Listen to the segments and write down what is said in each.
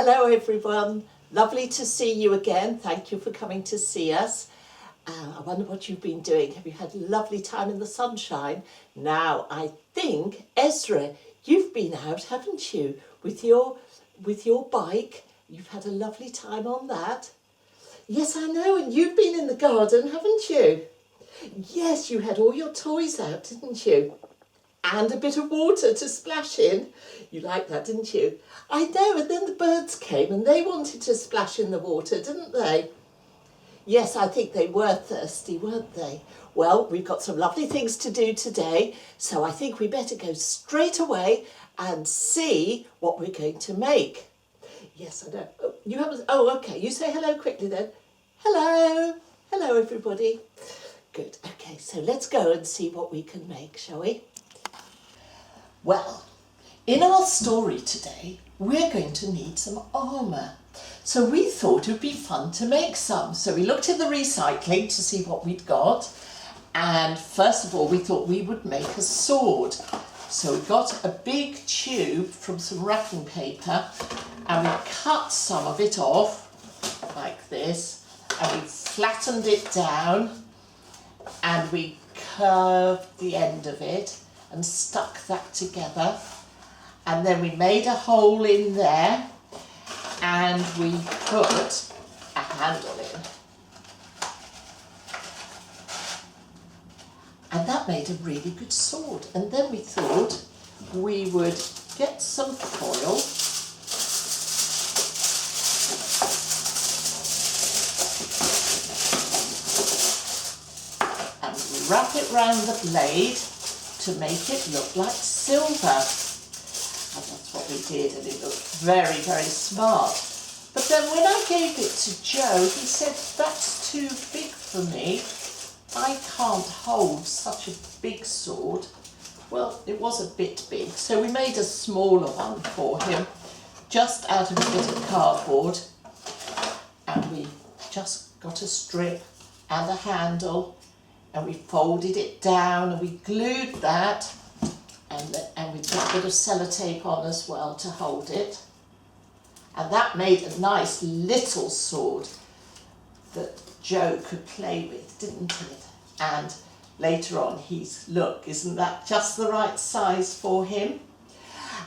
Hello everyone, lovely to see you again. Thank you for coming to see us. I wonder what you've been doing. Have you had a lovely time in the sunshine? Now I think, Ezra, you've been out, haven't you, with your bike? You've had a lovely time on that. Yes, I know, and you've been in the garden, haven't you? Yes, you had all your toys out, didn't you? And a bit of water to splash in. You liked that, didn't you? I know, and then the birds came and they wanted to splash in the water, didn't they? Yes, I think they were thirsty, weren't they? Well, we've got some lovely things to do today, so I think we better go straight away and see what we're going to make. Yes, I know. Oh, you haven't. Oh, okay. You say hello quickly then. Hello. Hello, everybody. Good. Okay, so let's go and see what we can make, shall we? Well, in our story today, we're going to need some armour. So we thought it would be fun to make some. So we looked in the recycling to see what we'd got. And first of all, we thought we would make a sword. So we got a big tube from some wrapping paper and we cut some of it off like this. And we flattened it down and we curved the end of it and stuck that together, and then we made a hole in there and we put a handle in, and that made a really good sword. And then we thought we would get some foil and wrap it round the blade to make it look like silver. And that's what we did, and it looked very, very smart. But then when I gave it to Joe, he said, that's too big for me. I can't hold such a big sword. Well, it was a bit big, so we made a smaller one for him, just out of a bit of cardboard. And we just got a strip and a handle, and we folded it down and we glued that, and we put a bit of sellotape on as well to hold it. And that made a nice little sword that Joe could play with, didn't it? And later on look, isn't that just the right size for him?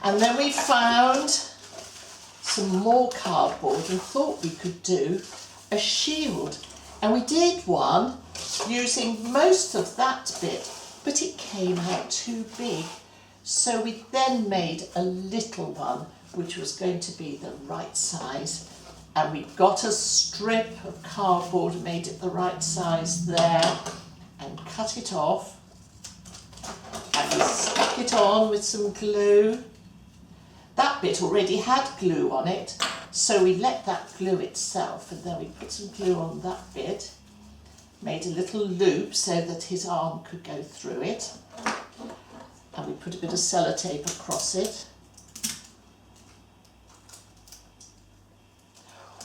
And then we found some more cardboard and thought we could do a shield. And we did one using most of that bit, but it came out too big. So we then made a little one, which was going to be the right size. And we got a strip of cardboard and made it the right size there and cut it off. And we stuck it on with some glue. That bit already had glue on it, so we let that glue itself, and then we put some glue on that bit, made a little loop so that his arm could go through it, and we put a bit of sellotape across it.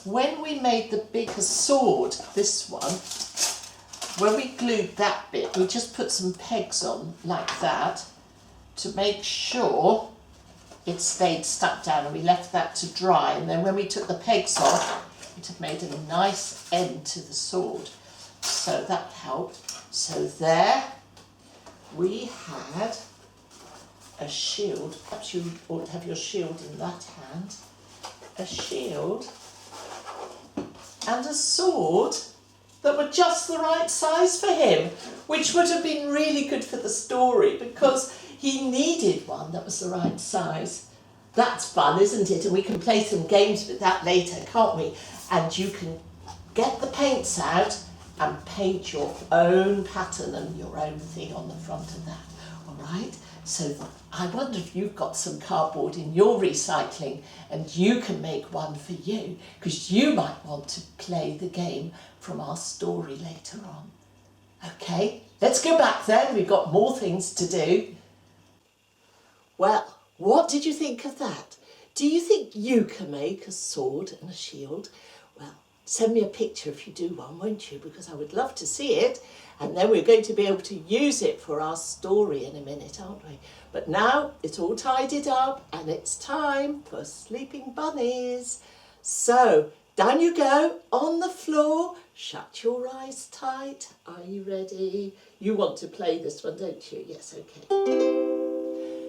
When we made the bigger sword, this one, when we glued that bit, we just put some pegs on like that to make sure it stayed stuck down, and we left that to dry. And then when we took the pegs off, it had made a nice end to the sword. So that helped. So there we had a shield. Perhaps you ought to have your shield in that hand. A shield and a sword that were just the right size for him, which would have been really good for the story because he needed one that was the right size. That's fun, isn't it? And we can play some games with that later, can't we? And you can get the paints out and paint your own pattern and your own thing on the front of that. All right? So I wonder if you've got some cardboard in your recycling and you can make one for you, because you might want to play the game from our story later on. Okay, let's go back then. We've got more things to do. Well, what did you think of that? Do you think you can make a sword and a shield? Well, send me a picture if you do one, won't you? Because I would love to see it. And then we're going to be able to use it for our story in a minute, aren't we? But now it's all tidied up and it's time for sleeping bunnies. So, down you go, on the floor. Shut your eyes tight. Are you ready? You want to play this one, don't you? Yes, okay.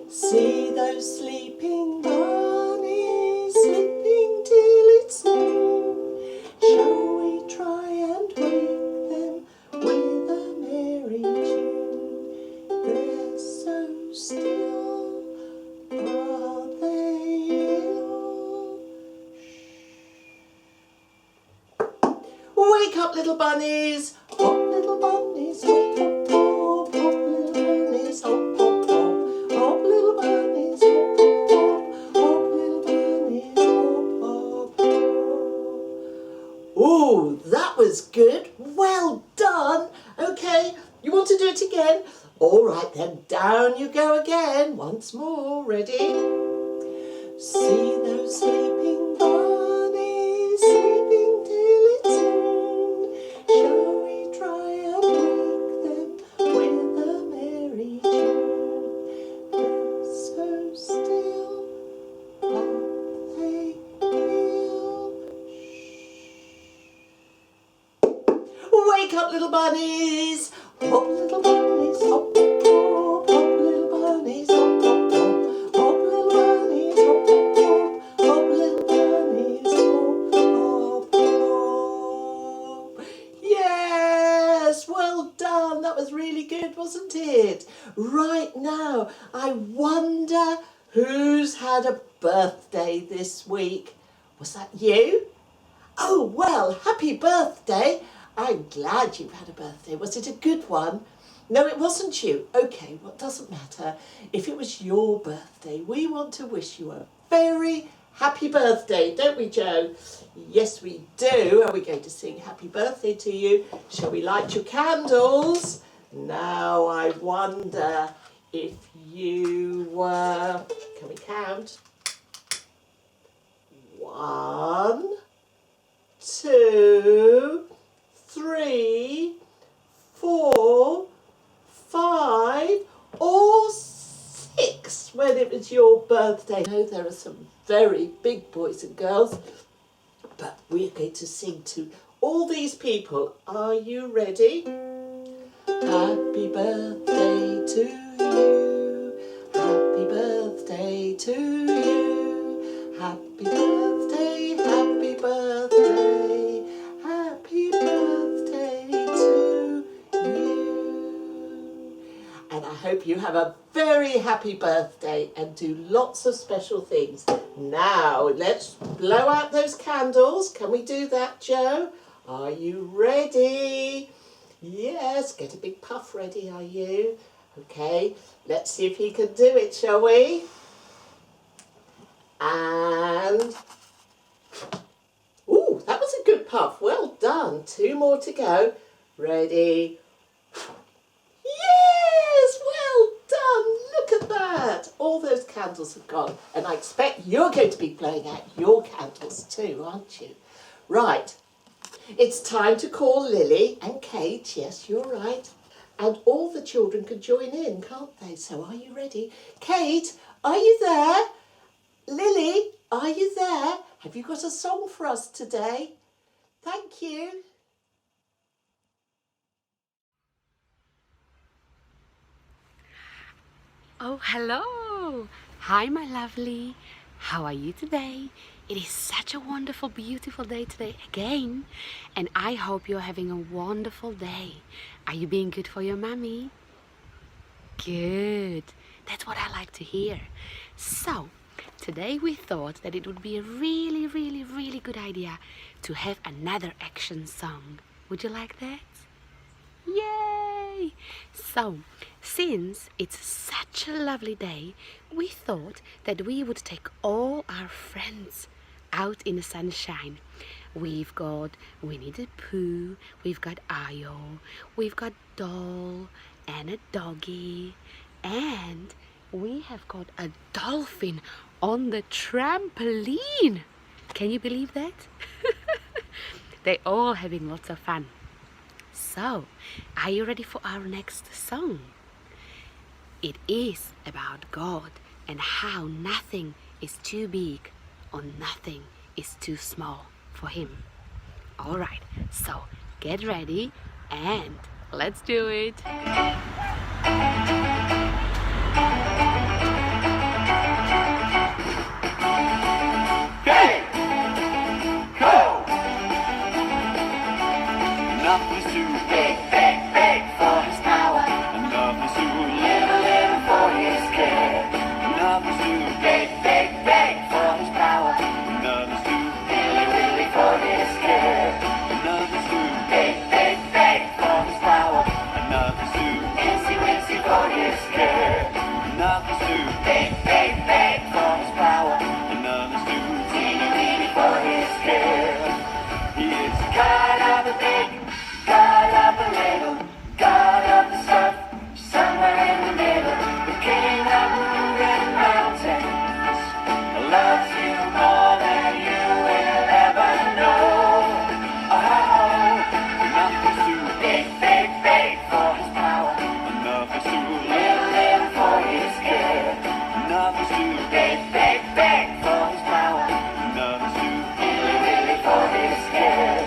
See those sleeping bunnies sleeping till it's noon. Shall we try and wake them with a merry tune? They're so still, are they ill? Wake up, little bunnies! Hop, little bunnies, hop, hop, hop, hop, little bunnies, hop, hop, hop, hop, little bunnies, hop, hop, hop, hop, little bunnies, hop, hop, hop. Ooh, that was good. Well done. Okay, you want to do it again? All right then, down you go again. Once more, ready? See those sleeping bunnies sleeping till it's noon. Shall we try and wake them with a merry tune? They're so still, are they ill? Wake up, little bunnies! Hop, little bunnies, hop, hop, hop, hop, little bunnies, hop, hop, hop, hop, little bunnies, hop, hop, hop, hop, little bunnies, hop, hop, hop. Yes, well done. That was really good, wasn't it? Right now, I wonder who's had a birthday this week. Was that you? Oh, well, happy birthday. I'm glad you've had a birthday. Was it a good one? No, it wasn't you. Okay, well, it doesn't matter. If it was your birthday, we want to wish you a very happy birthday, don't we, Joe? Yes, we do. Are we going to sing happy birthday to you? Shall we light your candles? Now, I wonder if you were... Can we count? 1, 2, 3, 4, 5 or 6 when it was your birthday. I know there are some very big boys and girls, but we're going to sing to all these people. Are you ready? Happy birthday to you. Happy birthday to you. Happy birthday, happy birthday. Happy birthday to you. And I hope you have a very happy birthday and do lots of special things. Now, let's blow out those candles. Can we do that, Joe? Are you ready? Yes, get a big puff ready, are you? Okay, let's see if he can do it, shall we? And... Ooh, that was a good puff. Well done. 2 more to go. Ready? Yes, well done. Look at that. All those candles have gone. And I expect you're going to be blowing out your candles too, aren't you? Right. It's time to call Lily and Kate. Yes, you're right. And all the children can join in, can't they? So are you ready? Kate, are you there? Lily, are you there? Have you got a song for us today? Thank you. Oh, hello! Hi, my lovely. How are you today? It is such a wonderful, beautiful day today again. And I hope you're having a wonderful day. Are you being good for your mommy? Good. That's what I like to hear. So, today we thought that it would be a really, really, really good idea to have another action song. Would you like that? Yay! So, since it's such a lovely day, we thought that we would take all our friends out in the sunshine. We've got Winnie the Pooh, we've got Ayo, we've got Doll and a doggy, and we have got a dolphin on the trampoline. Can you believe that? They're all having lots of fun. So, are you ready for our next song? It is about God and how nothing is too big or nothing is too small for him. All right, so get ready and let's do it. Nothing's too big, big, big for his power. And nothing's too little, little for his care. Nothing's too big, big, big for his power. Nothing's too really, really for his care. Nothing's too big, big, big for his power. And nothing's too insy, wincy for his care. Nothing's too big, big, big for his power. And nothing's too teeny, weeny for his care. He is God of the big, God of the little, God of the stuff, somewhere in the middle, the king of the moving mountains, loves you more than you will ever know. Oh, nothing's too big, big, big for his power, nothing's too little, little for his care, nothing's too big, big, big for his power, nothing's too really, really for his care.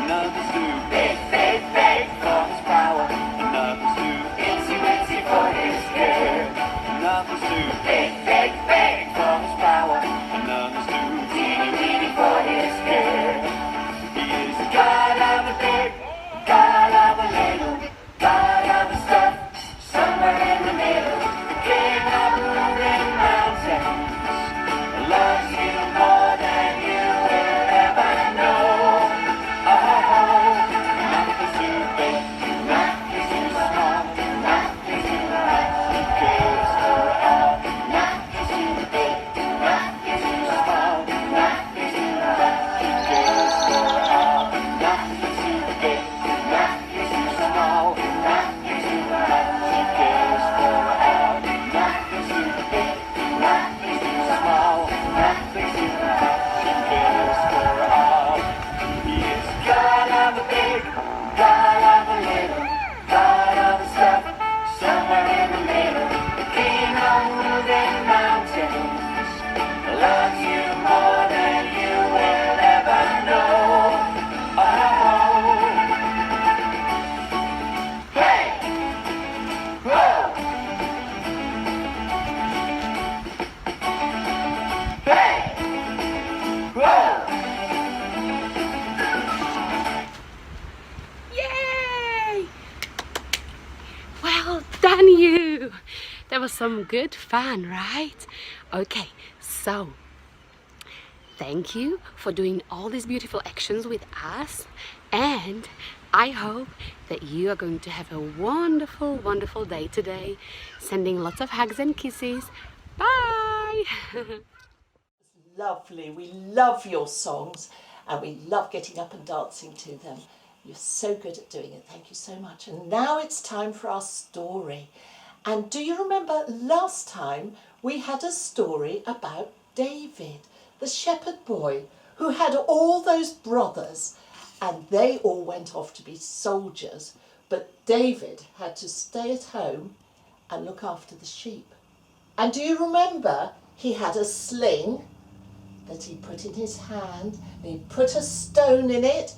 Nothing's too big, big, big for his power. Nothing's too insy, wincy for his care. Nothing's too big, big, big for his power. Nothing's too teeny, weeny for his care. He is the God of the big, God of the little, God of the stuff, somewhere in the middle, the king of the moving mountains, loves you more than you will ever know. Nothing's too big, nothing's too small, nothing's too hard. He cares for all. Nothing's too big, nothing's too small, nothing's too hard. He cares for all. Nothing's too big, nothing's too small, nothing's too hard. He cares for all. Nothing's too big, nothing's too small, nothing's too hard. He cares for all. He is God of the big, God of the little, God of the stuff, somewhere in the middle, the king of moving mountains, loves you more than you will ever know. Oh, hey, whoa, hey, whoa. Yay! Well done, you! That was some good fun, right? Okay, so thank you for doing all these beautiful actions with us, and I hope that you are going to have a wonderful, wonderful day today. Sending lots of hugs and kisses. Bye! Lovely. We love your songs and we love getting up and dancing to them. You're so good at doing it. Thank you so much. And now it's time for our story. And do you remember last time we had a story about David, the shepherd boy, who had all those brothers and they all went off to be soldiers, but David had to stay at home and look after the sheep. And do you remember he had a sling that he put in his hand, and he put a stone in it,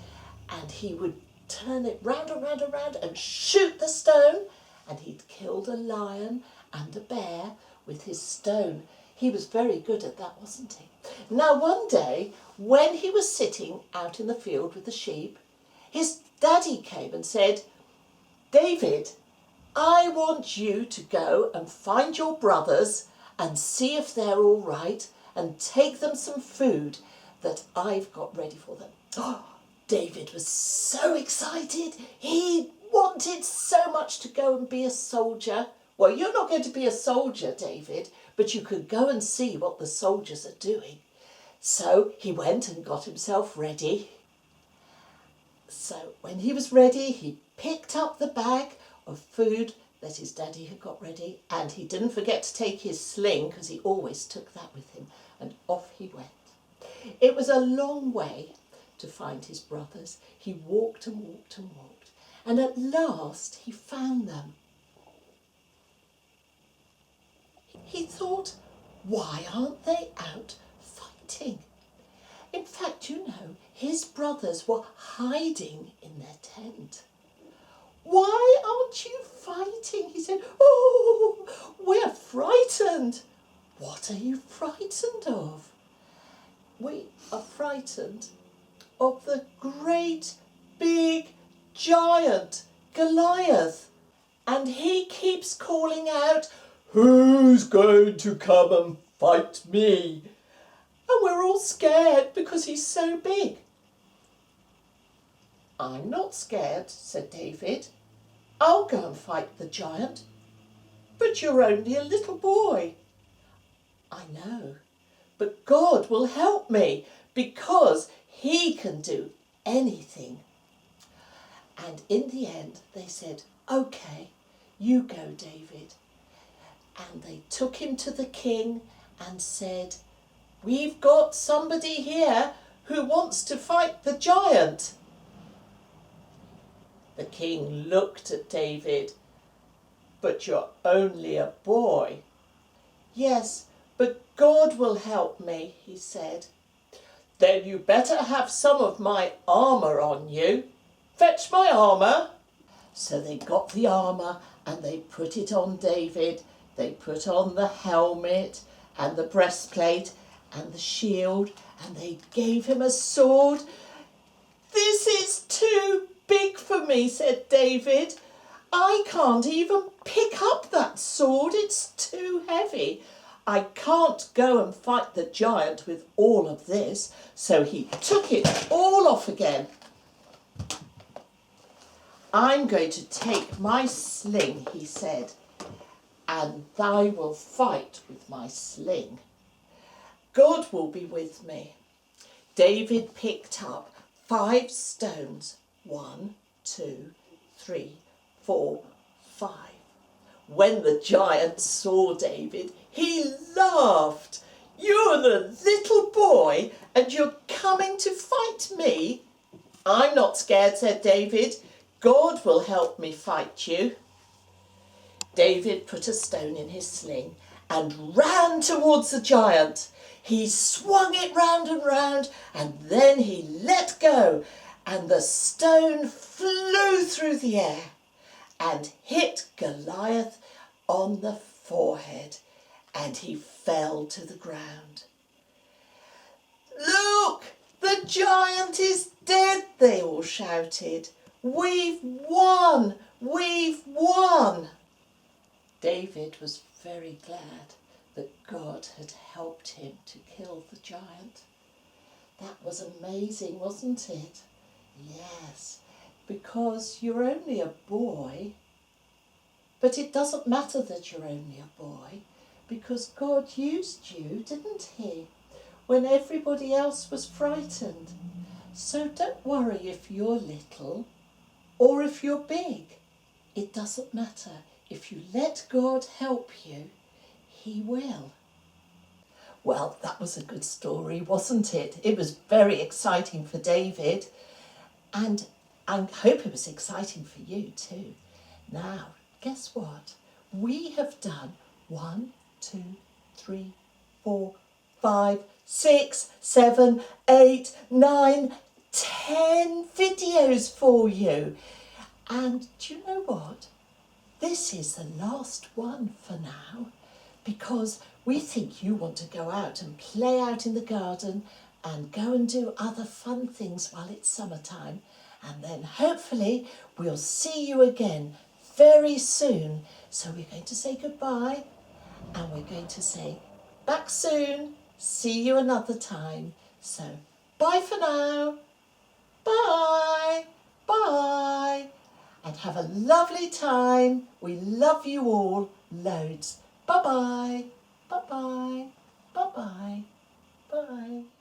and he would turn it round and round and round and shoot the stone, and he'd killed a lion and a bear with his stone. He was very good at that, wasn't he? Now one day, when he was sitting out in the field with the sheep, his daddy came and said, "David, I want you to go and find your brothers and see if they're all right, and take them some food that I've got ready for them." Oh, David was so excited. He wanted so much to go and be a soldier. Well, you're not going to be a soldier, David, but you could go and see what the soldiers are doing. So he went and got himself ready. So when he was ready, he picked up the bag of food that his daddy had got ready, and he didn't forget to take his sling because he always took that with him, and off he went. It was a long way to find his brothers. He walked and walked and walked, and at last he found them. He thought, why aren't they out fighting? In fact, his brothers were hiding in their tent. "Why aren't you fighting?" he said. "Oh, we're frightened." "What are you frightened of?" "We are frightened of the great big giant Goliath, and he keeps calling out, 'Who's going to come and fight me?' And we're all scared because he's so big." "I'm not scared," said David. "I'll go and fight the giant." "But you're only a little boy." "I know, but God will help me because he can do anything." And in the end, they said, "Okay, you go, David." And they took him to the king and said, "We've got somebody here who wants to fight the giant." The king looked at David. "But you're only a boy." "Yes, but God will help me," he said. "Then you better have some of my armour on you. Fetch my armour." So they got the armour and they put it on David. They put on the helmet and the breastplate and the shield, and they gave him a sword. "This is too big for me," said David. "I can't even pick up that sword. It's too heavy. I can't go and fight the giant with all of this." So he took it all off again. "I'm going to take my sling," he said, "and I will fight with my sling. God will be with me." David picked up 5 stones. 1, 2, 3, 4, 5. When the giant saw David, he laughed. "You're the little boy and you're coming to fight me?" "I'm not scared," said David. "God will help me fight you." David put a stone in his sling and ran towards the giant. He swung it round and round, and then he let go, and the stone flew through the air and hit Goliath on the forehead, and he fell to the ground. "Look, the giant is dead," they all shouted. "We've won! We've won!" David was very glad that God had helped him to kill the giant. That was amazing, wasn't it? Yes, because you're only a boy. But it doesn't matter that you're only a boy, because God used you, didn't he, when everybody else was frightened. So don't worry if you're little or if you're big. It doesn't matter. If you let God help you, he will. Well, that was a good story, wasn't it? It was very exciting for David, and I hope it was exciting for you too. Now, guess what? We have done 1, 2, 3, 4, 5, 6, 7, 8, 9, 10 videos for you. And do you know what? This is the last one for now, because we think you want to go out and play out in the garden and go and do other fun things while it's summertime. And then hopefully we'll see you again very soon. So we're going to say goodbye, and we're going to say back soon. See you another time. So bye for now. Bye. Bye. And have a lovely time. We love you all loads. Bye-bye. Bye-bye. Bye-bye. Bye.